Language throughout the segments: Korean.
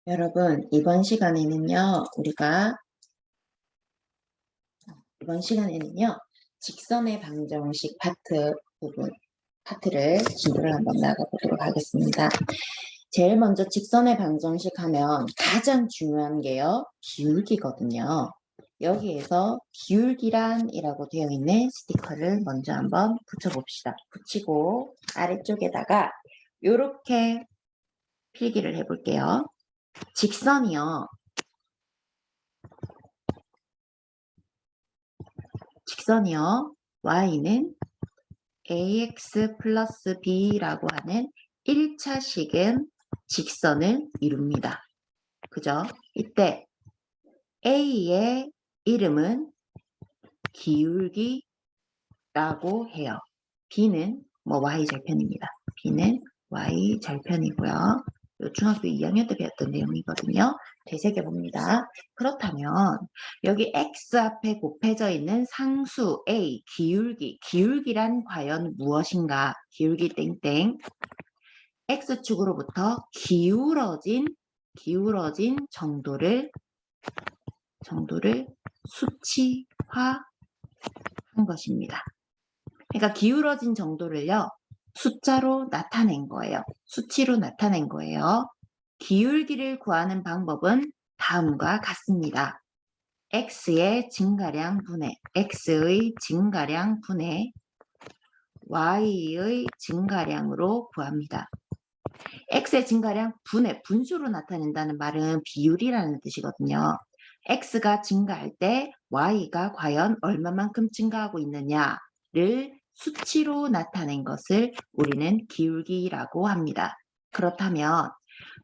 여러분, 이번 시간에는요, 직선의 방정식 파트를 진도를 한번 나가보도록 하겠습니다. 제일 먼저 직선의 방정식 하면 가장 중요한 게요, 기울기거든요. 여기에서 기울기란이라고 되어 있는 스티커를 먼저 한번 붙여봅시다. 붙이고 아래쪽에다가 이렇게 필기를 해볼게요. 직선이요. y는 ax 플러스 b라고 하는 1차식은 직선을 이룹니다. 그죠? 이때 a의 이름은 기울기라고 해요. b는 y절편입니다. b는 y절편이고요. 중학교 2학년 때 배웠던 내용이거든요. 되새겨봅니다. 그렇다면 여기 x 앞에 곱해져 있는 상수 a, 기울기란 과연 무엇인가? 기울기 땡땡 x축으로부터 기울어진 정도를 수치화한 것입니다. 그러니까 기울어진 정도를요, 숫자로 나타낸 거예요. 수치로 나타낸 거예요. 기울기를 구하는 방법은 다음과 같습니다. x의 증가량 분의 y의 증가량으로 구합니다. x의 증가량 분의 분수로 나타낸다는 말은 비율이라는 뜻이거든요. x가 증가할 때 y가 과연 얼마만큼 증가하고 있느냐를 수치로 나타낸 것을 우리는 기울기라고 합니다. 그렇다면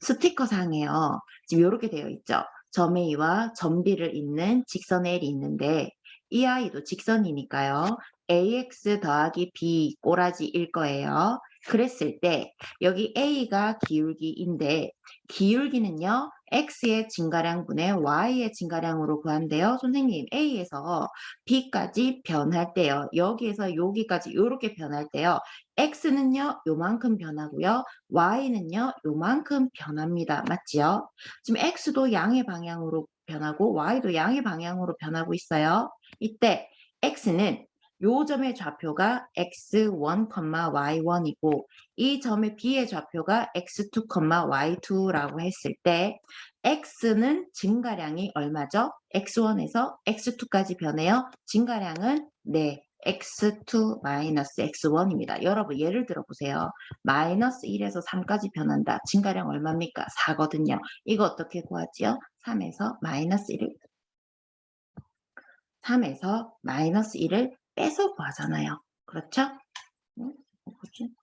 스티커상에요. 지금 이렇게 되어 있죠. 점 A와 점 B를 잇는 직선 L이 있는데 이 아이도 직선이니까요. AX 더하기 B 꼬라지일 거예요. 그랬을 때 여기 A가 기울기인데 기울기는요. X의 증가량 분의 Y의 증가량으로 구한대요. 선생님 A에서 B까지 변할 때요. 여기에서 여기까지 이렇게 변할 때요. X는요. 요만큼 변하고요. Y는요. 요만큼 변합니다. 맞지요? 지금 X도 양의 방향으로 변하고 Y도 양의 방향으로 변하고 있어요. 이때 X는 요 점의 좌표가 x1, y1이고 이 점의 b의 좌표가 x2, y2라고 했을 때 x는 증가량이 얼마죠? x1에서 x2까지 변해요. 증가량은 네, x2 마이너스 x1입니다. 여러분 예를 들어 보세요. 마이너스 1에서 3까지 변한다. 증가량 얼마입니까? 4거든요. 이거 어떻게 구하지요? 3에서 마이너스 1을 빼서 구하잖아요. 그렇죠? 뭐지?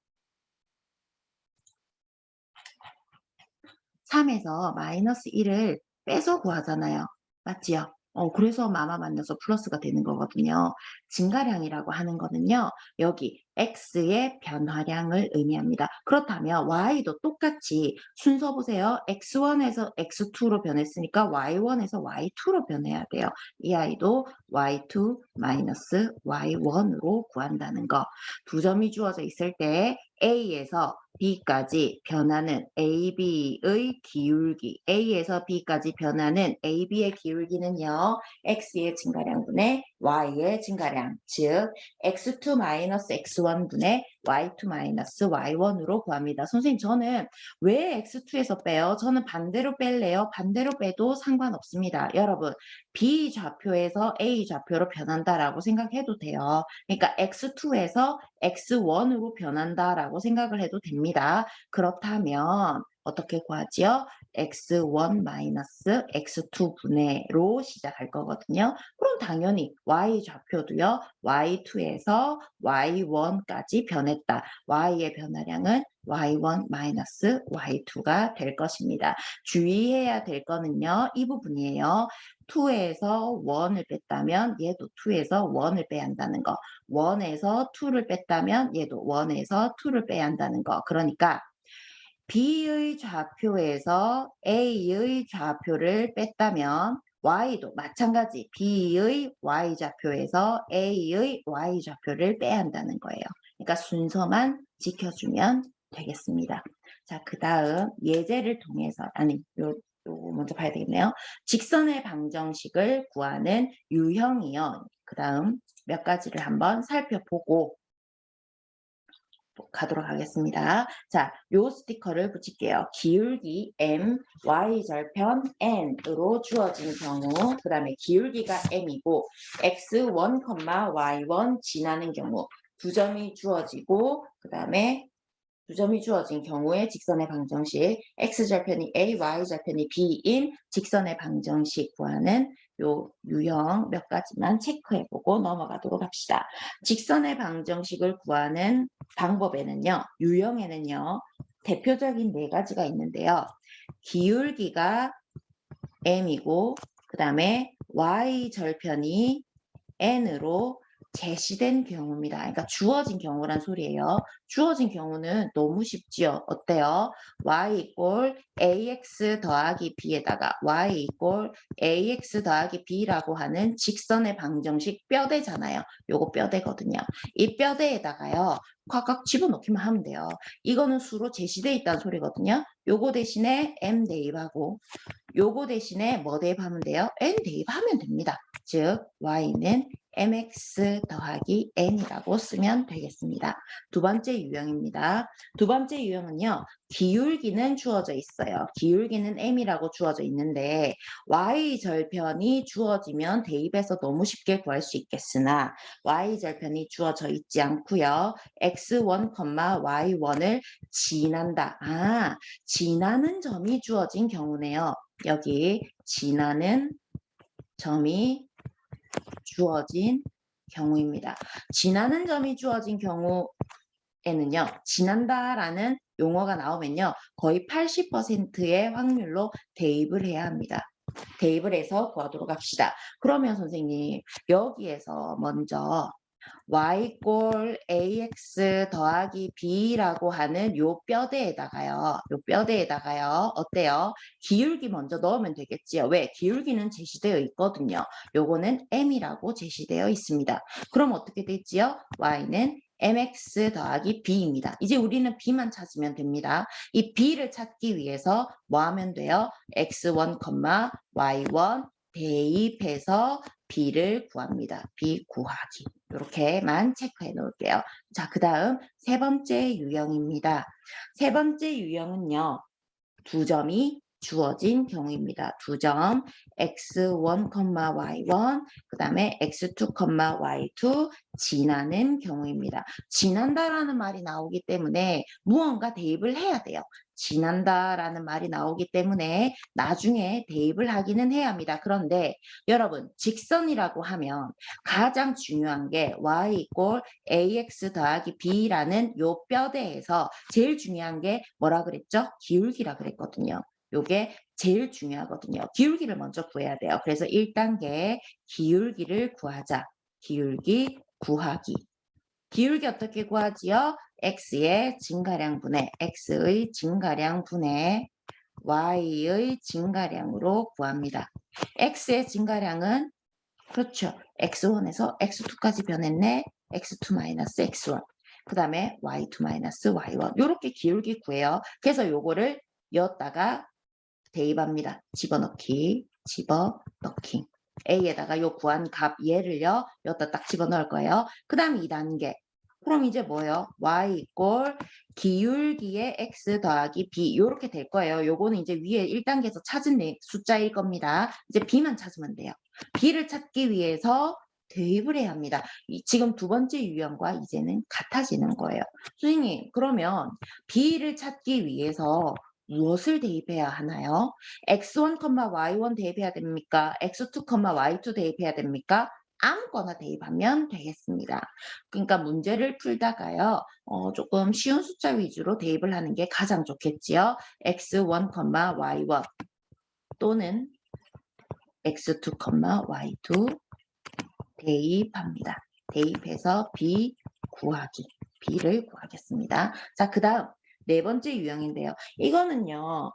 3에서 마이너스 1을 빼서 구하잖아요. 맞지요? 그래서 마마 만나서 플러스가 되는 거거든요. 증가량이라고 하는 거는요. 여기 x의 변화량을 의미합니다. 그렇다면 y도 똑같이 순서 보세요. x1에서 x2로 변했으니까 y1에서 y2로 변해야 돼요. 이 아이도 y2 마이너스 y1으로 구한다는 거. 두 점이 주어져 있을 때 A에서 B까지 변하는 AB의 기울기, A에서 B까지 변하는 AB의 기울기는요, X의 증가량분의 Y의 증가량, 즉 X2-X1분의 Y2-Y1으로 구합니다. 선생님, 저는 왜 X2에서 빼요? 저는 반대로 뺄래요? 반대로 빼도 상관없습니다. 여러분, B 좌표에서 A 좌표로 변한다라고 생각해도 돼요. 그러니까 X2에서 X1으로 변한다라고 생각을 해도 됩니다. 그렇다면 어떻게 구하지요? X1 마이너스 X2 분의로 시작할 거거든요. 그럼 당연히 Y 좌표도요. Y2에서 Y1까지 변했다. Y의 변화량은 Y1 마이너스 Y2가 될 것입니다. 주의해야 될 거는요. 이 부분이에요. 2에서 1을 뺐다면 얘도 2에서 1을 빼야 한다는 거. 1에서 2를 뺐다면 얘도 1에서 2를 빼야 한다는 거. 그러니까 B의 좌표에서 A의 좌표를 뺐다면 Y도 마찬가지 B의 Y좌표에서 A의 Y좌표를 빼야 한다는 거예요. 그러니까 순서만 지켜주면 되겠습니다. 자, 그 다음 예제를 통해서, 요거 먼저 봐야 되겠네요. 직선의 방정식을 구하는 유형이요. 그다음 몇 가지를 한번 살펴보고 가도록 하겠습니다. 자, 요 스티커를 붙일게요. 기울기 m, y절편 n으로 주어진 경우, 그 다음에 기울기가 m이고 x1, y1 지나는 경우 두 점이 주어지고, 그 다음에 두 점이 주어진 경우에 직선의 방정식 x절편이 a, y절편이 b인 직선의 방정식 구하는 요 유형 몇 가지만 체크해보고 넘어가도록 합시다. 직선의 방정식을 구하는 방법에는요, 유형에는요, 대표적인 네 가지가 있는데요. 기울기가 m이고, 그 다음에 y절편이 n으로 제시된 경우입니다. 그러니까 주어진 경우란 소리예요. 주어진 경우는 너무 쉽지요. 어때요? y 이꼴 ax 더하기 b에다가 y 이꼴 ax 더하기 b라고 하는 직선의 방정식 뼈대잖아요. 요거 뼈대거든요. 이 뼈대에다가요. 꽉꽉 집어넣기만 하면 돼요. 이거는 수로 제시되어 있다는 소리거든요. 요거 대신에 m 대입하고 요거 대신에 뭐 대입하면 돼요? n 대입하면 됩니다. 즉 y는 mx 더하기 n이라고 쓰면 되겠습니다. 두 번째 유형입니다. 두 번째 유형은요. 기울기는 주어져 있어요. 기울기는 m이라고 주어져 있는데 y절편이 주어지면 대입해서 너무 쉽게 구할 수 있겠으나 y절편이 주어져 있지 않고요. x1, y1을 지난다. 지나는 점이 주어진 경우네요. 여기 지나는 점이 주어진 경우입니다. 지나는 점이 주어진 경우에는요. 지난다라는 용어가 나오면요. 거의 80%의 확률로 대입을 해야 합니다. 대입을 해서 구하도록 합시다. 그러면 선생님 여기에서 먼저 y꼴 ax 더하기 b라고 하는 요 뼈대에다가요. 어때요? 기울기 먼저 넣으면 되겠지요. 왜? 기울기는 제시되어 있거든요. 요거는 m이라고 제시되어 있습니다. 그럼 어떻게 되지요? y는 mx 더하기 b입니다. 이제 우리는 b만 찾으면 됩니다. 이 b를 찾기 위해서 뭐 하면 돼요? x1, y1 대입해서 b를 구합니다. b 구하기. 이렇게만 체크해 놓을게요. 자, 그 다음 세 번째 유형입니다. 세 번째 유형은요. 두 점이 주어진 경우입니다. 두 점 x1, y1 그 다음에 x2, y2 지나는 경우입니다. 지난다라는 말이 나오기 때문에 무언가 대입을 해야 돼요. 지난다라는 말이 나오기 때문에 나중에 대입을 하기는 해야 합니다. 그런데 여러분 직선이라고 하면 가장 중요한 게 y 이꼴 ax 더하기 b라는 요 뼈대에서 제일 중요한 게 뭐라 그랬죠? 기울기라 그랬거든요. 요게 제일 중요하거든요. 기울기를 먼저 구해야 돼요. 그래서 1단계 기울기를 구하자. 기울기 구하기. 기울기 어떻게 구하지요? x의 증가량분의 x의 증가량분의 y의 증가량으로 구합니다. x의 증가량은 그렇죠. x1에서 x2까지 변했네. x2-x1. 그 다음에 y2-y1. 이렇게 기울기 구해요. 그래서 요거를 여기다가 대입합니다. 집어넣기. A에다가 요 구한 값 얘를요. 여기다 딱 집어넣을 거예요. 그 다음 2단계. 그럼 이제 뭐예요? y 이꼴 기울기의 x 더하기 b 이렇게 될 거예요. 요거는 이제 위에 1단계에서 찾은 숫자일 겁니다. 이제 b만 찾으면 돼요. b를 찾기 위해서 대입을 해야 합니다. 지금 두 번째 유형과 이제는 같아지는 거예요. 선생님 그러면 b를 찾기 위해서 무엇을 대입해야 하나요? x1, y1 대입해야 됩니까? x2, y2 대입해야 됩니까? 아무거나 대입하면 되겠습니다. 그러니까 문제를 풀다가요. 조금 쉬운 숫자 위주로 대입을 하는 게 가장 좋겠지요. x1, y1 또는 x2, y2 대입합니다. 대입해서 b 구하기. b를 구하겠습니다. 자, 그 다음 네 번째 유형인데요. 이거는요.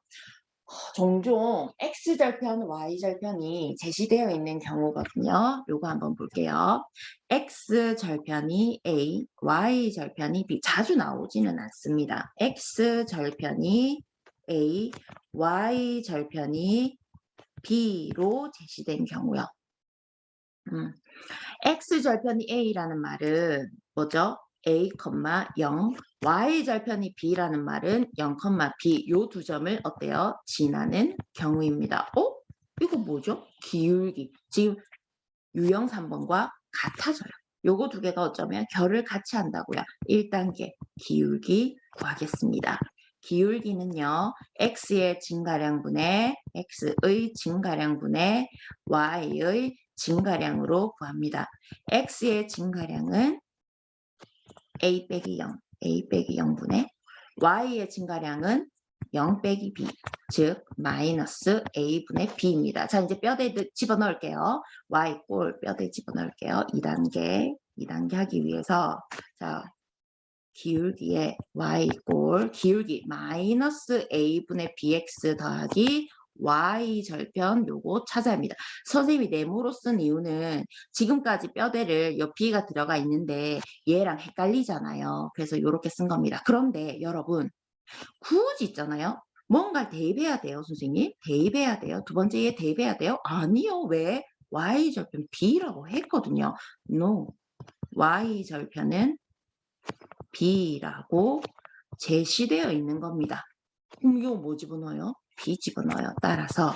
종종 x절편, y절편이 제시되어 있는 경우거든요. 요거 한번 볼게요. x절편이 a, y절편이 b. 자주 나오지는 않습니다. x절편이 A, Y 절편이 B로 제시된 경우요. X 절편이 A라는 말은 뭐죠? A, 0, Y 절편이 B라는 말은 0, B 요 두 점을 어때요? 지나는 경우입니다. 이거 뭐죠? 기울기. 지금 유형 3번과 같아져요. 요거 두 개가 어쩌면 결을 같이 한다고요. 1단계 기울기 구하겠습니다. 기울기는요. X의 증가량분의 X의 증가량분의 Y의 증가량으로 구합니다. X의 증가량은 A 빼기 0, A 빼기 0분의 Y의 증가량은 0 빼기 B, 즉 마이너스 A분의 B입니다. 자, 이제 뼈대 집어넣을게요. Y꼴 뼈대 집어넣을게요. 2단계 하기 위해서 자, 기울기에 Y꼴 기울기 마이너스 A분의 BX 더하기 Y 절편 요거 찾아야 합니다. 선생님이 네모로 쓴 이유는 지금까지 뼈대를 옆 B가 들어가 있는데 얘랑 헷갈리잖아요. 그래서 이렇게 쓴 겁니다. 그런데 여러분 굳이 있잖아요. 뭔가를 대입해야 돼요, 선생님. 대입해야 돼요. 두 번째 얘 대입해야 돼요? 아니요. 왜? Y절편 B라고 했거든요. No. Y절편은 B라고 제시되어 있는 겁니다. 그럼 이거 뭐 집어넣어요? B 집어넣어요. 따라서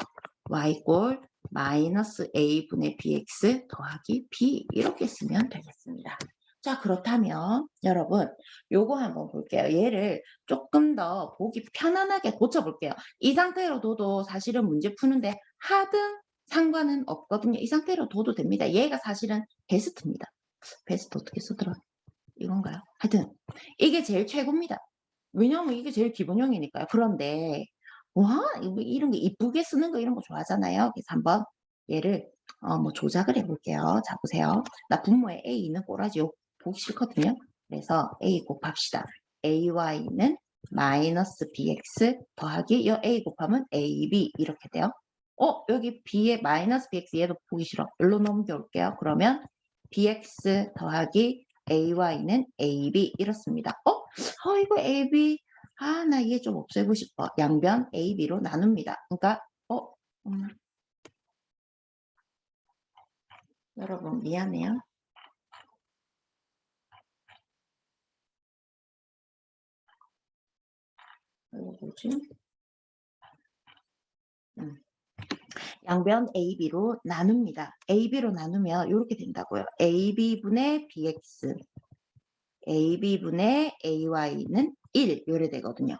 Y꼴 마이너스 A분의 BX 더하기 B 이렇게 쓰면 되겠습니다. 자, 그렇다면 여러분 요거 한번 볼게요. 얘를 조금 더 보기 편안하게 고쳐볼게요. 이 상태로 둬도 사실은 문제 푸는데 하등 상관은 없거든요. 이 상태로 둬도 됩니다. 얘가 사실은 베스트입니다. 베스트 어떻게 쓰더라? 이건가요? 하여튼 이게 제일 최고입니다. 왜냐하면 이게 제일 기본형이니까요. 그런데 와 이런 게 이쁘게 쓰는 거 이런 거 좋아하잖아요. 그래서 한번 얘를 뭐 조작을 해볼게요. 자 보세요. 나 분모에 A 있는 꼬라지 보기 싫거든요. 그래서 A 곱합시다. AY는 마이너스 BX 더하기 여 A 곱하면 AB 이렇게 돼요. 여기 B에 마이너스 BX 얘도 보기 싫어. 일로 넘겨올게요. 그러면 BX 더하기 AY는 AB 이렇습니다. 이거 AB 나 얘 좀 없애고 싶어. 양변 AB로 나눕니다. 그러니까 여러분 미안해요. 이거 뭐지? 양변 AB로 나눕니다. AB로 나누면 이렇게 된다고요. AB분의 BX AB분의 AY는 1 요래 되거든요.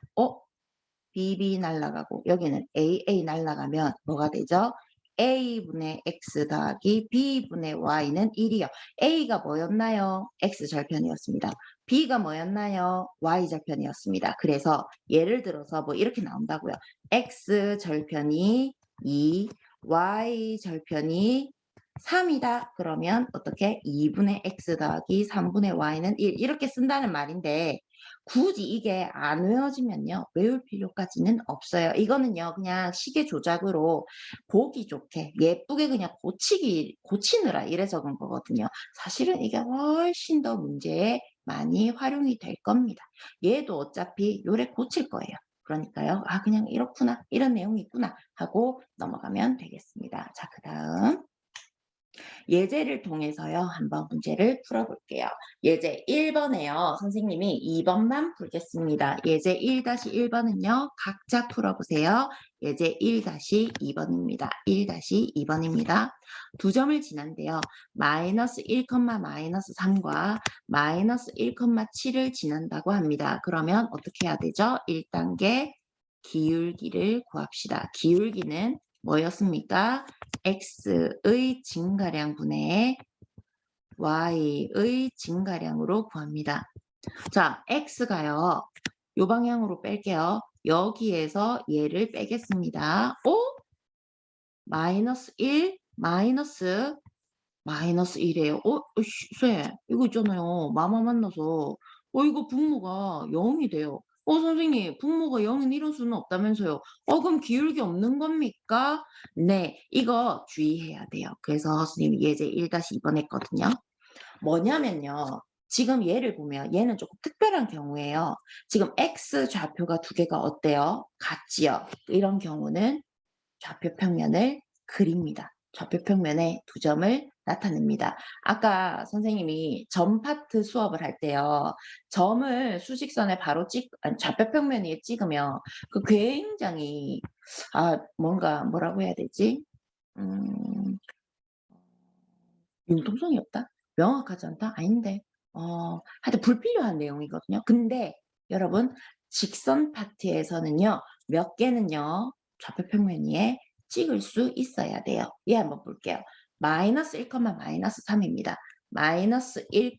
BB 날라가고 여기는 AA 날라가면 뭐가 되죠? A분의 X 더하기 B분의 Y는 1이요. A가 뭐였나요? X절편이었습니다. B가 뭐였나요? Y절편이었습니다. 그래서 예를 들어서 뭐 이렇게 나온다고요. X절편이 2, Y절편이 3이다. 그러면 어떻게? 2분의 X 더하기 3분의 Y는 1 이렇게 쓴다는 말인데 굳이 이게 안 외워지면요. 외울 필요까지는 없어요. 이거는요. 그냥 시계 조작으로 보기 좋게 예쁘게 그냥 고치느라 이래 적은 거거든요. 사실은 이게 훨씬 더 문제에 많이 활용이 될 겁니다. 얘도 어차피 요래 고칠 거예요. 그러니까요. 그냥 이렇구나. 이런 내용이 있구나 하고 넘어가면 되겠습니다. 자, 그다음 예제를 통해서요. 한번 문제를 풀어볼게요. 예제 1번에요. 선생님이 2번만 풀겠습니다. 예제 1-1번은요. 각자 풀어보세요. 예제 1-2번입니다. 1-2번입니다. 두 점을 지난데요. 마이너스 1, 마이너스 3과 마이너스 1,7을 지난다고 합니다. 그러면 어떻게 해야 되죠? 1단계 기울기를 구합시다. 기울기는 뭐였습니까? X의 증가량분의 Y의 증가량으로 구합니다. 자, X가요. 요 방향으로 뺄게요. 여기에서 얘를 빼겠습니다. 마이너스 1, 마이너스 1이에요. 쌤, 이거 있잖아요. 마마 만나서. 이거 분모가 0이 돼요. 선생님, 분모가 0인 이런 수는 없다면서요. 그럼 기울기 없는 겁니까? 네, 이거 주의해야 돼요. 그래서 선생님이 예제 1-2번 했거든요. 뭐냐면요. 지금 얘를 보면 얘는 조금 특별한 경우예요. 지금 x 좌표가 두 개가 어때요? 같지요? 이런 경우는 좌표 평면을 그립니다. 좌표 평면에 두 점을 나타냅니다. 아까 선생님이 점 파트 수업을 할 때요. 점을 수직선에 바로 좌표 평면 위에 찍으면 그 굉장히 뭔가 뭐라고 해야 되지? 음, 융통성이 없다? 명확하지 않다? 아닌데. 하여튼 불필요한 내용이거든요. 근데 여러분 직선 파트에서는요. 몇 개는요. 좌표 평면 위에 찍을 수 있어야 돼요. 얘 한번 볼게요. 마이너스 1, 마이너스 3입니다. 마이너스 1,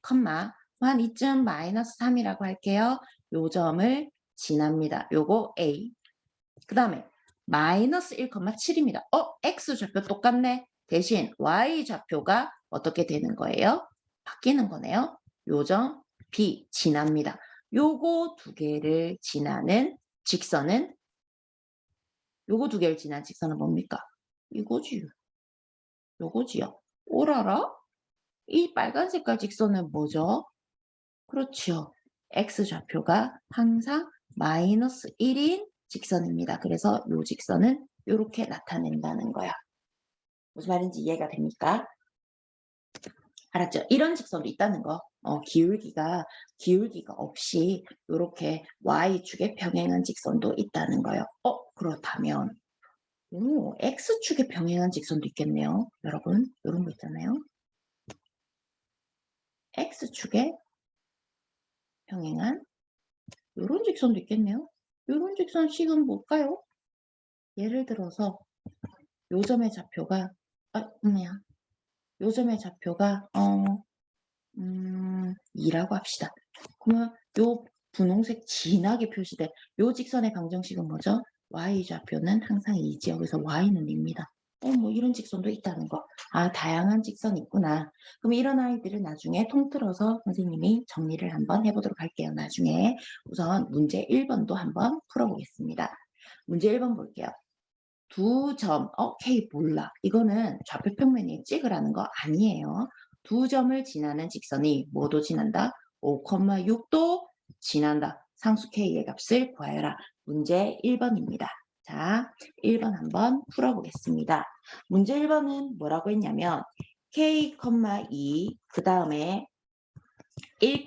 한 이쯤 마이너스 3이라고 할게요. 요 점을 지납니다. 요거 A. 그 다음에 마이너스 1,7입니다. X좌표 똑같네. 대신 Y좌표가 어떻게 되는 거예요? 바뀌는 거네요. 요점 B 지납니다. 요거 두 개를 지나는 직선은 요거 두 개를 지난 직선은 뭡니까? 이거지요. 요거지요. 오라라? 이 빨간 색깔 직선은 뭐죠? 그렇죠. X좌표가 항상 마이너스 1인 직선입니다. 그래서 이 직선은 이렇게 나타낸다는 거야. 무슨 말인지 이해가 됩니까? 알았죠? 이런 직선도 있다는 거. 기울기가 없이 이렇게 Y축에 평행한 직선도 있다는 거예요. 그렇다면 X축에 평행한 직선도 있겠네요. 여러분, 이런 거 있잖아요. X축에 평행한 이런 직선도 있겠네요. 이런 직선 식은 뭘까요? 예를 들어서 요 점의 좌표가 요 점의 좌표가 2라고 합시다. 그러면 요 분홍색 진하게 표시된 요 직선의 방정식은 뭐죠? y좌표는 항상 2지요. 여기서 y는 2입니다. 뭐 이런 직선도 있다는 거. 다양한 직선이 있구나. 그럼 이런 아이들을 나중에 통틀어서 선생님이 정리를 한번 해보도록 할게요. 나중에 우선 문제 1번도 한번 풀어보겠습니다. 문제 1번 볼게요. 두 점, K 몰라. 이거는 좌표 평면에 찍으라는 거 아니에요. 두 점을 지나는 직선이 뭐도 지난다? 5,6도 지난다. 상수 K의 값을 구하여라. 문제 1번입니다. 자, 1번 한번 풀어보겠습니다. 문제 1번은 뭐라고 했냐면 K, 2, 그 다음에 1,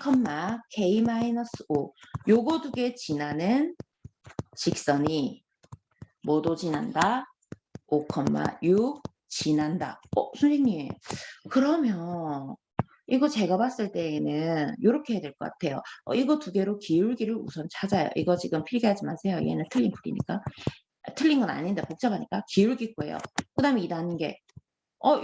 K-5 요거 두 개 지나는 직선이 뭐도 지난다? 5,6 지난다. 선생님, 그러면 이거 제가 봤을 때에는 이렇게 해야 될 것 같아요. 이거 두 개로 기울기를 우선 찾아요. 이거 지금 필기하지 마세요. 얘는 틀린 풀이니까. 틀린 건 아닌데 복잡하니까 기울기 거예요. 그 다음에 2단계.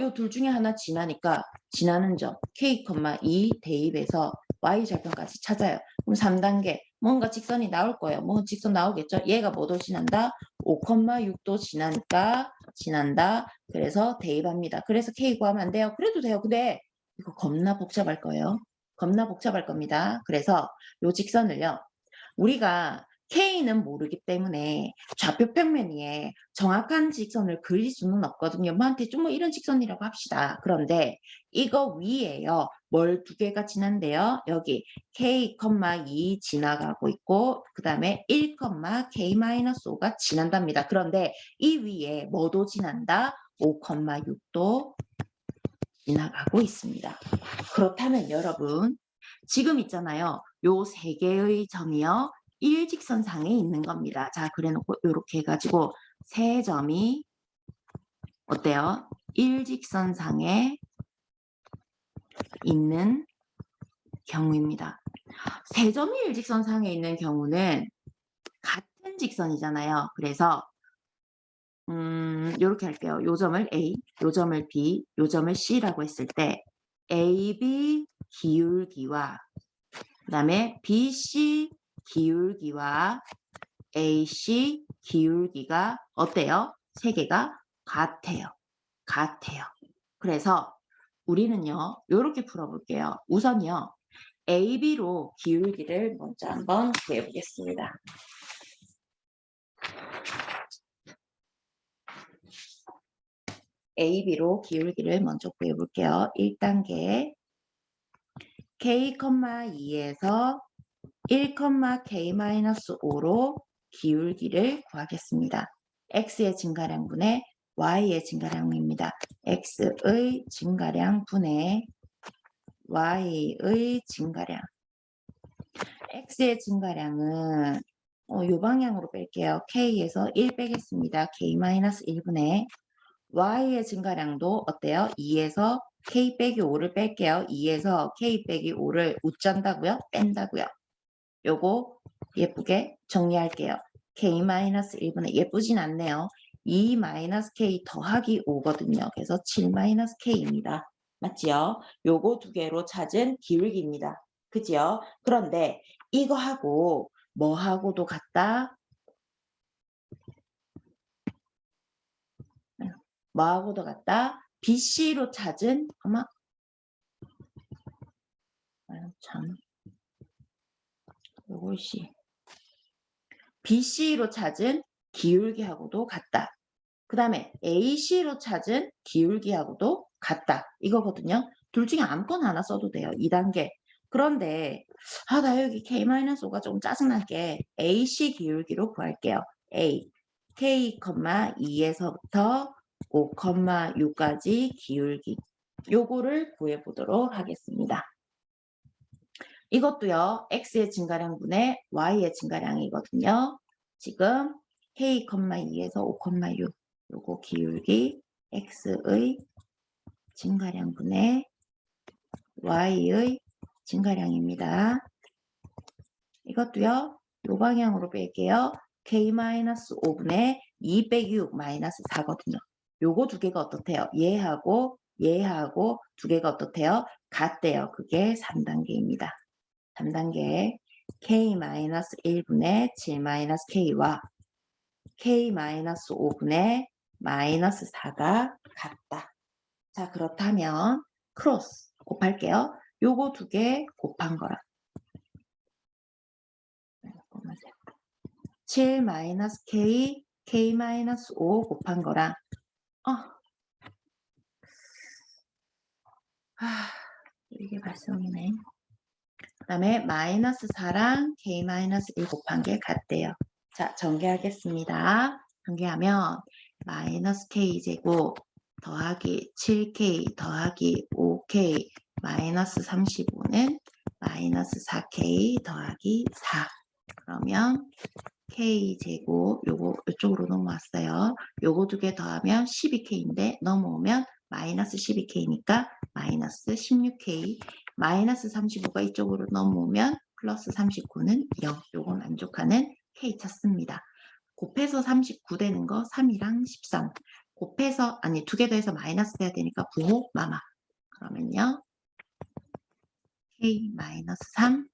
요 둘 중에 하나 지나니까 지나는 점 K,2 대입해서 Y좌표까지 찾아요. 그럼 3단계 뭔가 직선이 나올 거예요. 뭐 직선 나오겠죠. 얘가 뭐도 지난다? 5,6도 지나니까 지난다. 그래서 대입합니다. 그래서 K 구하면 안 돼요. 그래도 돼요. 근데 이거 겁나 복잡할 거예요. 겁나 복잡할 겁니다. 그래서 요 직선을요. 우리가 K는 모르기 때문에 좌표 평면 위에 정확한 직선을 그릴 수는 없거든요. 뭐한테 좀 이런 직선이라고 합시다. 그런데 이거 위에요. 뭘 두 개가 지난데요. 여기 K,2 지나가고 있고 그 다음에 1, K-5가 지난답니다. 그런데 이 위에 뭐도 지난다? 5,6도 지나가고 있습니다. 그렇다면 여러분 지금 있잖아요. 요 세 개의 점이요. 일직선상에 있는 겁니다. 자, 그래놓고 이렇게 해가지고 세 점이 어때요? 일직선상에 있는 경우입니다. 세 점이 일직선상에 있는 경우는 같은 직선이잖아요. 그래서 이렇게 할게요. 요 점을 A, 요 점을 B, 요 점을 C라고 했을 때 AB 기울기와 그 다음에 BC 기울기와 AC 기울기가 어때요? 세 개가 같아요. 같아요. 그래서 우리는요, 이렇게 풀어볼게요. 우선요, AB로 기울기를 먼저 한번 구해보겠습니다. AB로 기울기를 먼저 구해볼게요. 1단계 k,2에서 1,k-5로 기울기를 구하겠습니다. x의 증가량분의 y의 증가량입니다. x의 증가량 분의 y의 증가량. x의 증가량은 요 방향으로 뺄게요. k에서 1 빼겠습니다. k-1분의 y의 증가량도 어때요? 2에서 k 빼기 5를 뺄게요. 2에서 k 빼기 5를 웃잔다고요? 뺀다고요? 요거 예쁘게 정리할게요. k-1분의 예쁘진 않네요. 2-k 더하기 5거든요. 그래서 7-k입니다. 맞지요? 요거 두 개로 찾은 기울기입니다. 그죠? 그런데 이거하고 뭐하고도 같다? 뭐하고도 같다? BC로 찾은 아마 참 요것이 BC로 찾은 기울기하고도 같다. 그 다음에 AC로 찾은 기울기하고도 같다. 이거거든요. 둘 중에 아무거나 하나 써도 돼요. 2단계. 그런데 나 여기 K-5가 좀 짜증나게 AC 기울기로 구할게요. A, K,2에서부터 5,6까지 기울기. 요거를 구해보도록 하겠습니다. 이것도요. X의 증가량분의 Y의 증가량이거든요. 지금 K,2에서 5,6 요거 기울기 X의 증가량분의 Y의 증가량입니다. 이것도요. 요 방향으로 뺄게요. K-5분의 2 빼기 6 마이너스 4거든요. 요거 두 개가 어떻대요? 얘하고 두 개가 어떻대요? 같대요. 그게 3단계입니다. 3단계 K-1분의 7-K와 K-5분의 마이너스 4가 같다. 자, 그렇다면 크로스 곱할게요. 요거 두 개 곱한 거랑 7-K, K-5 곱한 거랑 이게 발성이네. 그 다음에 마이너스 4랑 K-1 곱한 게 같대요. 자, 전개하겠습니다. 전개하면 마이너스 K제곱 더하기 7K 더하기 5K 마이너스 35는 마이너스 4K 더하기 4. 그러면 K제곱 요거 이쪽으로 넘어왔어요. 요거 두 개 더하면 12K인데 넘어오면 마이너스 12K니까 마이너스 16K 마이너스 35가 이쪽으로 넘어오면 플러스 39는 0. 요거 만족하는 K 찾습니다. 곱해서 39 되는 거 3이랑 13. 곱해서 아니 두 개 더해서 마이너스 돼야 되니까 부호 마마. 그러면요. K-3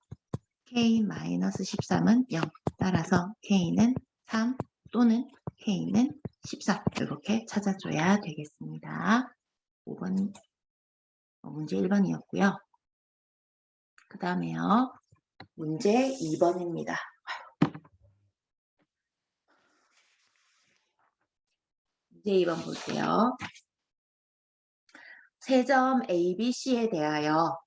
K-13은 0. 따라서 K는 3 또는 K는 14. 이렇게 찾아줘야 되겠습니다. 5번 문제 1번이었고요. 그 다음에요. 문제 2번입니다. 문제 2번 볼게요. 세 점 A, B, C에 대하여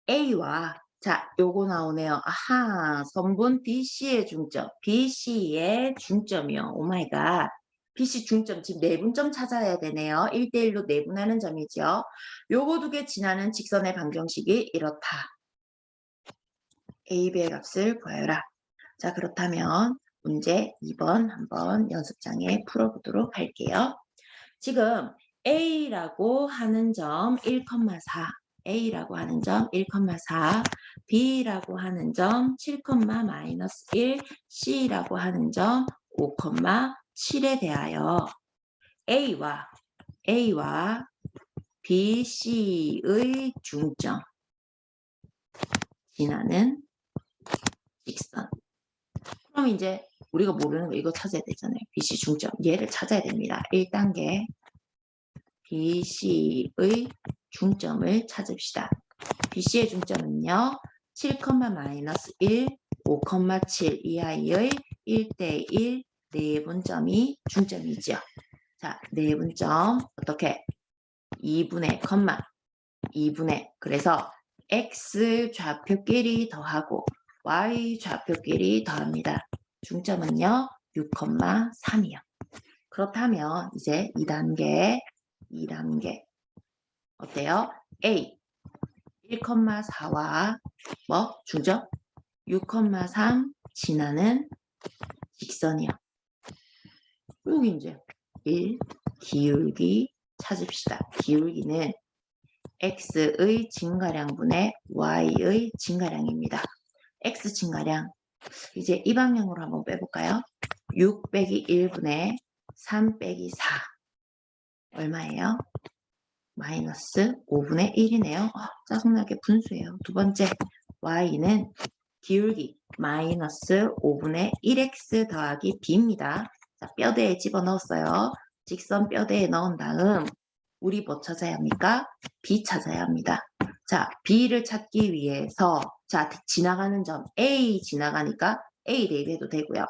A와 자, 요거 나오네요. 아하, 선분 BC의 중점. BC의 중점이요. 오마이갓. BC 중점, 지금 내분점 찾아야 되네요. 1대1로 내분하는 점이죠. 요거 두 개 지나는 직선의 방정식이 이렇다. A, B의 값을 구하여라. 자, 그렇다면 문제 2번 한번 연습장에 풀어보도록 할게요. 지금 A라고 하는 점 1,4. A라고 하는 점 1,4, B라고 하는 점 7,-1, C라고 하는 점 5,7에 대하여 A와 B, C의 중점 지나는 직선. 그럼 이제 우리가 모르는 거 이거 찾아야 되잖아요. BC 중점. 얘를 찾아야 됩니다. 1단계 BC의 중점을 찾읍시다. BC의 중점은요. 7,-1, 5,7 이 아이의 1대1 내분점이 중점이죠. 자, 내분점 어떻게? 2분의 그래서 x 좌표끼리 더하고 y 좌표끼리 더합니다. 중점은요 6,3이요. 그렇다면 이제 2단계 어때요? A 1,4와 뭐 중점 6,3 지나는 직선이요. 여기 이제 1 기울기 찾읍시다. 기울기는 x의 증가량분의 y의 증가량입니다. x 증가량 이제 이 방향으로 한번 빼볼까요? 6 빼기 1분의 3 빼기 4 얼마예요? 마이너스 5분의 1이네요. 짜증나게 분수예요. 두 번째 y는 기울기 마이너스 5분의 1x 더하기 b입니다. 자, 뼈대에 집어넣었어요. 직선 뼈대에 넣은 다음 우리 뭐 찾아야 합니까? b 찾아야 합니다. 자, b를 찾기 위해서 자, 지나가는 점 a 지나가니까 a 대입해도 되고요.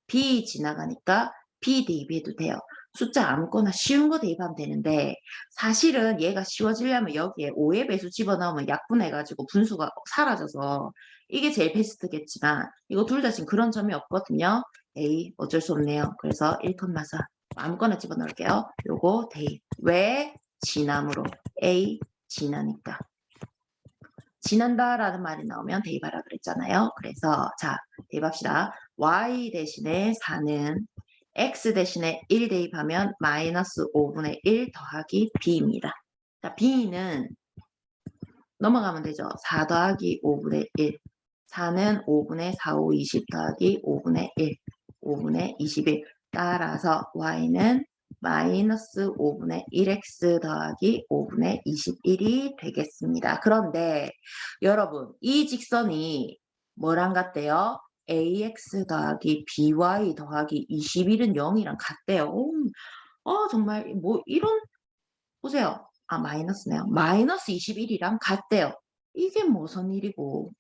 b 지나가니까 b 대입해도 돼요. 숫자 아무거나 쉬운 거 대입하면 되는데 사실은 얘가 쉬워지려면 여기에 5의 배수 집어넣으면 약분해가지고 분수가 사라져서 이게 제일 베스트겠지만 이거 둘 다 지금 그런 점이 없거든요. A 어쩔 수 없네요. 그래서 1,4 아무거나 집어넣을게요. 요거 대입. 왜? 지남으로. A 지나니까. 지난다라는 말이 나오면 대입하라 그랬잖아요. 그래서 자 대입합시다. Y 대신에 4는 x 대신에 1 대입하면 마이너스 5분의 1 더하기 b입니다. 자, b는 넘어가면 되죠. 4 더하기 5분의 1. 4는 5분의 4, 5, 20 더하기 5분의 1. 5분의 21. 따라서 y는 마이너스 5분의 1x 더하기 5분의 21이 되겠습니다. 그런데 여러분 이 직선이 뭐랑 같대요? ax 더하기 by 더하기 21은 0이랑 같대요. 정말 뭐 이런 보세요. 마이너스네요. 마이너스 21이랑 같대요. 이게 무슨 일이고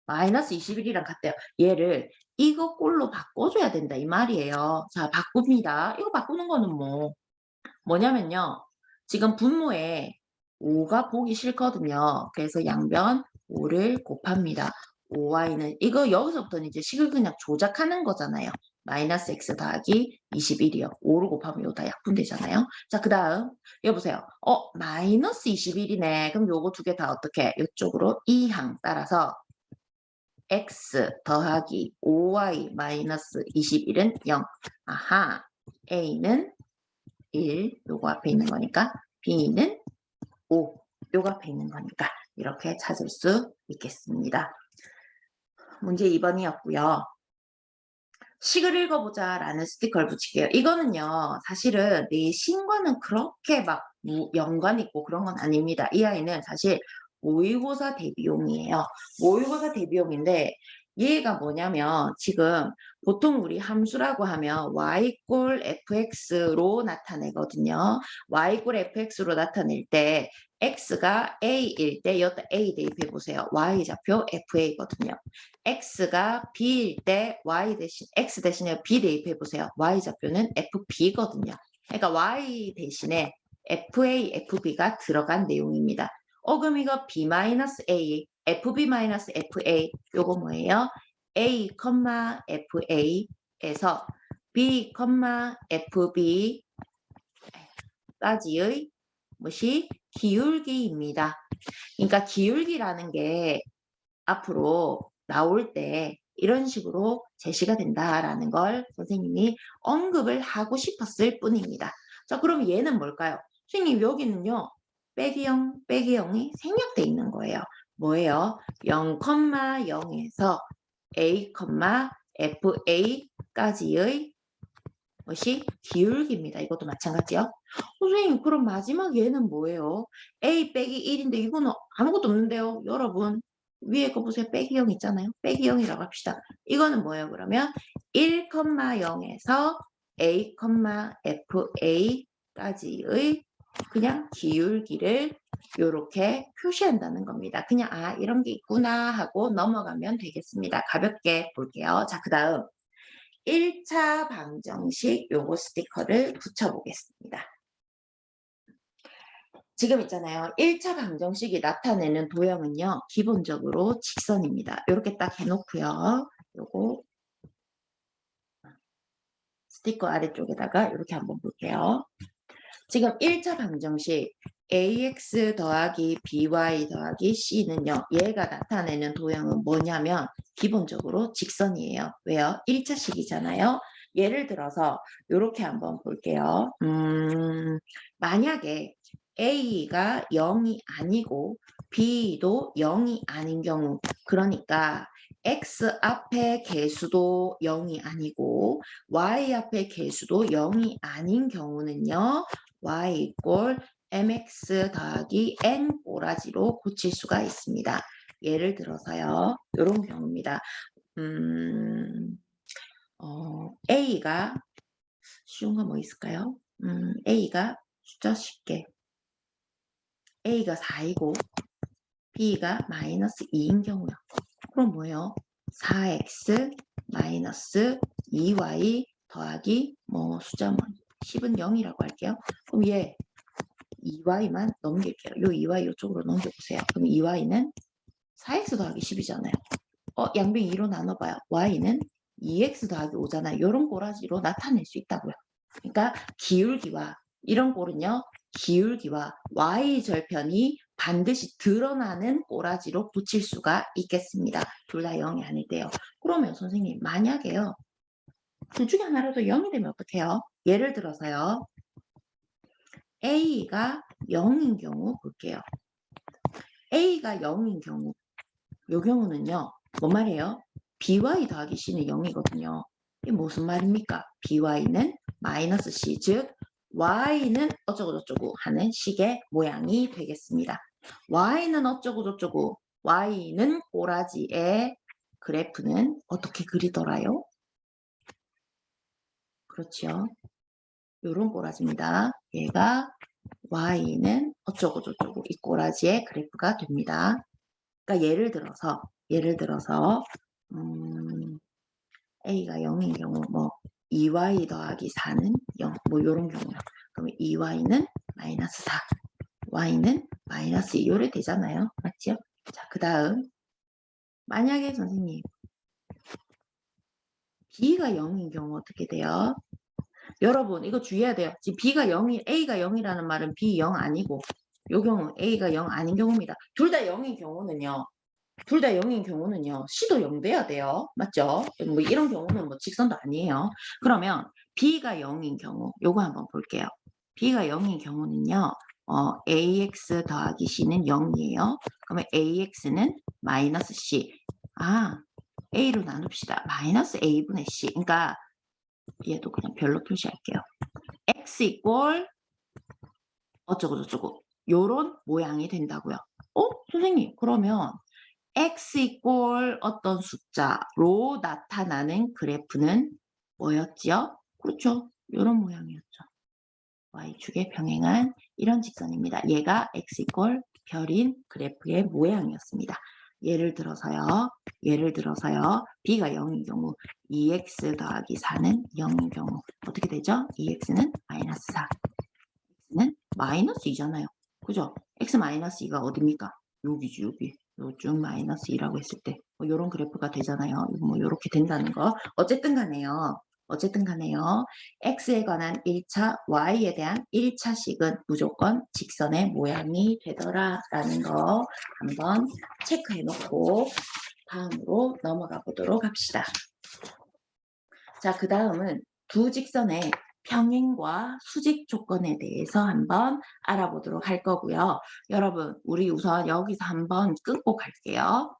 마이너스 21이랑 같대요. 얘를 이거 꼴로 바꿔줘야 된다 이 말이에요. 자 바꿉니다. 이거 바꾸는 거는 뭐냐면요. 지금 분모에 5가 보기 싫거든요. 그래서 양변 5를 곱합니다. 5y는 이거 여기서부터는 이제 식을 그냥 조작하는 거잖아요. 마이너스 x 더하기 21이요. 5를 곱하면 이거 다 약분되잖아요. 자, 그 다음 여보세요. 마이너스 21이네. 그럼 요거 두 개 다 어떻게? 이쪽으로 이항 따라서 x 더하기 5y 마이너스 21은 0. 아하. a는 1, 요거 앞에 있는 거니까 b는 5, 요거 앞에 있는 거니까 이렇게 찾을 수 있겠습니다. 문제 2번이었고요. 식을 읽어보자 라는 스티커를 붙일게요. 이거는요 사실은 내신과는 그렇게 막 연관 있고 그런 건 아닙니다. 이 아이는 사실 모의고사 대비용이에요. 모의고사 대비용인데 얘가 뭐냐면 지금 보통 우리 함수라고 하면 y꼴 fx로 나타내거든요. y꼴 fx로 나타낼 때 x가 a일 때 여기다 a 대입해 보세요. y좌표 fa거든요. x가 b일 때 y 대신 x 대신에 b 대입해 보세요. y좌표는 fb거든요. 그러니까 y 대신에 fa, fb가 들어간 내용입니다. 그럼 이거 b-a, fb-fa 요거 뭐예요? a, fa에서 b, fb까지의 무엇이 기울기입니다. 그러니까 기울기라는 게 앞으로 나올 때 이런 식으로 제시가 된다라는 걸 선생님이 언급을 하고 싶었을 뿐입니다. 자, 그럼 얘는 뭘까요? 선생님 여기는요. 빼기 0, 빼기 0이 생략돼 있는 거예요. 뭐예요? 0,0에서 a, fa까지의 것이 기울기입니다. 이것도 마찬가지요. 선생님 그럼 마지막 얘는 뭐예요? a 빼기 1인데 이거는 아무것도 없는데요. 여러분 위에 거 보세요. 빼기 0 있잖아요. 빼기 0이라고 합시다. 이거는 뭐예요? 그러면 1,0에서 a, fa까지의 그냥 기울기를 이렇게 표시한다는 겁니다. 그냥 이런 게 있구나 하고 넘어가면 되겠습니다. 가볍게 볼게요. 자, 그 다음 1차 방정식 요거 스티커를 붙여보겠습니다. 지금 있잖아요. 1차 방정식이 나타내는 도형은요. 기본적으로 직선입니다. 이렇게 딱 해놓고요. 요거 스티커 아래쪽에다가 이렇게 한번 볼게요. 지금 1차 방정식 ax 더하기 by 더하기 c는요. 얘가 나타내는 도형은 뭐냐면 기본적으로 직선이에요. 왜요? 1차식이잖아요. 예를 들어서 이렇게 한번 볼게요. 만약에 a가 0이 아니고 b도 0이 아닌 경우, 그러니까 x 앞에 개수도 0이 아니고 y 앞에 개수도 0이 아닌 경우는요. y 이꼴 mx 더하기 n 꼬라지로 고칠 수가 있습니다. 예를 들어서요. 이런 경우입니다. A가 쉬운 거 뭐 있을까요? A가 숫자 쉽게 A가 4이고 B가 마이너스 2인 경우요. 그럼 뭐예요? 4x 마이너스 2y 더하기 뭐 숫자 뭐 10은 0이라고 할게요. 그럼 얘 2y만 넘길게요. 요 2y 이쪽으로 넘겨보세요. 그럼 2y는 4x 더하기 10이잖아요. 양변 2로 나눠봐요. y는 2x 더하기 5잖아요. 이런 꼬라지로 나타낼 수 있다고요. 그러니까 기울기와 이런 꼴은요. 기울기와 y절편이 반드시 드러나는 꼬라지로 붙일 수가 있겠습니다. 둘 다 0이 아닐 때요. 그러면 선생님 만약에요. 둘 중에 하나라도 0이 되면 어떡해요? 예를 들어서요. A가 0인 경우 볼게요. A가 0인 경우 요 경우는요. 뭔 말이에요? by 더하기 c는 0이거든요. 이게 무슨 말입니까? by는 마이너스 c, 즉 y는 어쩌고저쩌고 하는 식의 모양이 되겠습니다. y는 어쩌고저쩌고, y는 꼬라지의 그래프는 어떻게 그리더라요? 그렇죠. 요런 꼬라지입니다. 얘가 y는 어쩌고저쩌고 이 꼬라지의 그래프가 됩니다. 그러니까 예를 들어서 a가 0인 경우 뭐 2y 더하기 4는 0, 뭐 요런 경우요. 그러면 2y는 마이너스 4, y는 마이너스 2 요래 되잖아요. 맞죠? 자, 그 다음 만약에 선생님 b가 0인 경우 어떻게 돼요? 여러분 이거 주의해야 돼요. 지금 b가 0이 a가 0이라는 말은 b 0 아니고 요 경우 a가 0 아닌 경우입니다. 둘 다 0인 경우는요. 둘 다 0인 경우는요. C도 0 돼야 돼요. 맞죠? 뭐 이런 경우는 뭐 직선도 아니에요. 그러면 B가 0인 경우 요거 한번 볼게요. B가 0인 경우는요. AX 더하기 C는 0이에요. 그러면 AX는 마이너스 C. A로 나눕시다. 마이너스 A분의 C. 그러니까 얘도 그냥 별로 표시할게요. X 이꼴 어쩌고저쩌고 요런 모양이 된다고요. 선생님 그러면 x 이꼴 어떤 숫자로 나타나는 그래프는 뭐였지요? 그렇죠. 이런 모양이었죠. y축에 병행한 이런 직선입니다. 얘가 x 이꼴 별인 그래프의 모양이었습니다. 예를 들어서요. b가 0인 경우 2x 더하기 4는 0인 경우 어떻게 되죠? 2x는 마이너스 4, x는 마이너스 2잖아요. 그죠? x 마이너스 2가 어딥니까? 여기지 여기. 요쯤 마이너스 2라고 했을 때 이런 그래프가 되잖아요. 뭐 이렇게 된다는 거. 어쨌든 간에요. x에 관한 1차, y에 대한 1차식은 무조건 직선의 모양이 되더라라는 거 한번 체크해 놓고 다음으로 넘어가 보도록 합시다. 자, 그 다음은 두 직선의 평행과 수직 조건에 대해서 한번 알아보도록 할 거고요. 여러분, 우리 우선 여기서 한번 끊고 갈게요.